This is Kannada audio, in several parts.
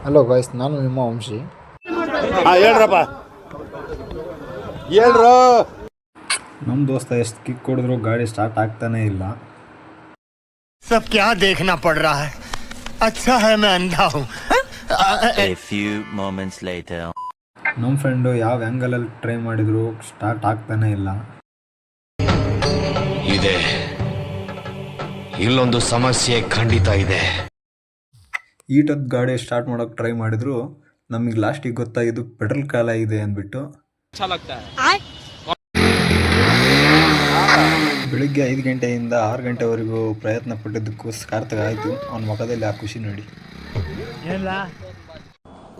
ಹಲೋ ಗಾಯ್ಸ್, ನಾನು ನಿಮ್ಮ ವಂಶಿ. ಹೇಳ್ರಪ್ಪ, ಹೇಳ್ರು. ನಮ್ಮ ದೋಸ್ತ ಎಷ್ಟು ಕಿಕ್ ಕೊಡಿದ್ರು ಗಾಡಿ ಸ್ಟಾರ್ಟ್ ಆಗ್ತಾನೆ ಇಲ್ಲ. सब क्या देखना पड़ रहा है? अच्छा है मैं अंधा हूँ. A few moments later. ನಮ್ಮ ಫ್ರೆಂಡು ಯಾವ ಆ್ಯಂಗಲಲ್ಲಿ ಟ್ರೈ ಮಾಡಿದ್ರು ಸ್ಟಾರ್ಟ್ ಆಗ್ತಾನೆ ಇಲ್ಲ. ಇದೆ, ಇಲ್ಲೊಂದು ಸಮಸ್ಯೆ ಖಂಡಿತ ಇದೆ. ಈಟೊತ್ತು ಗಾಡಿ ಸ್ಟಾರ್ಟ್ ಮಾಡೋಕೆ ಟ್ರೈ ಮಾಡಿದ್ರು ನಮಗೆ ಲಾಸ್ಟಿಗೆ ಗೊತ್ತಾಗಿದ್ದು ಪೆಟ್ರೋಲ್ ಕಾಲ ಇದೆ ಅಂದ್ಬಿಟ್ಟು. ಬೆಳಿಗ್ಗೆ 5 ಗಂಟೆಯಿಂದ 6 ಗಂಟೆವರೆಗೂ ಪ್ರಯತ್ನ ಪಟ್ಟಿದ್ದಕ್ಕೂ ಸಾರ್ಥಕ ಆಯಿತು. ಅವನ ಮುಖದಲ್ಲಿ ಆ ಖುಷಿ ನೋಡಿ.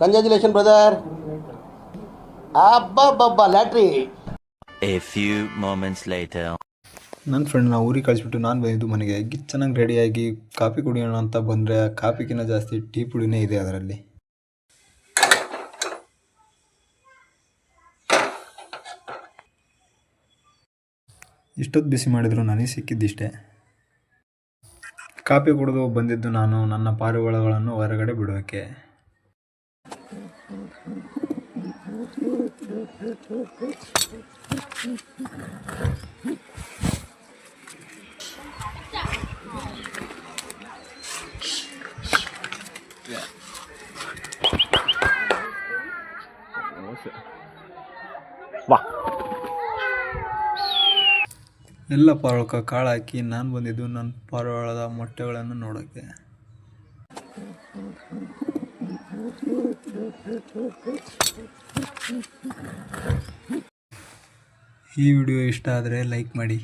Congratulation brother. ಅಬ್ಬಬ್ಬಬ್ಬ lottery. A few moments later. ನನ್ನ ಫ್ರೆಂಡ್ನ ಊರಿಗೆ ಕಳಿಸ್ಬಿಟ್ಟು ನಾನು ಬಂದಿದ್ದು ಮನೆಗೆ. ಚೆನ್ನಾಗಿ ರೆಡಿಯಾಗಿ ಕಾಫಿ ಕುಡಿಯೋಣ ಅಂತ ಬಂದರೆ ಕಾಫಿಗಿಂತ ಜಾಸ್ತಿ ಟೀ ಪುಡಿನೇ ಇದೆ ಅದರಲ್ಲಿ. ಇಷ್ಟೊತ್ತು ಬಿಸಿ ಮಾಡಿದ್ರು ನನಗೆ ಸಿಕ್ಕಿದ್ದಿಷ್ಟೇ. ಕಾಫಿ ಕುಡಿದು ಬಂದಿದ್ದು ನಾನು ನನ್ನ ಪಾರಿವಾಳಗಳನ್ನು ಹೊರಗಡೆ ಬಿಡೋಕ್ಕೆ. ಎಲ್ಲ ಪಾರಿವಾಳಕ್ಕೆ ಕಾಳು ಹಾಕಿ ನಾನು ಬಂದಿದ್ದು ನನ್ನ ಪಾರಿವಾಳದ ಮೊಟ್ಟೆಗಳನ್ನು ನೋಡೋಕ್ಕೆ. ಈ ವಿಡಿಯೋ ಇಷ್ಟ ಆದರೆ ಲೈಕ್ ಮಾಡಿ.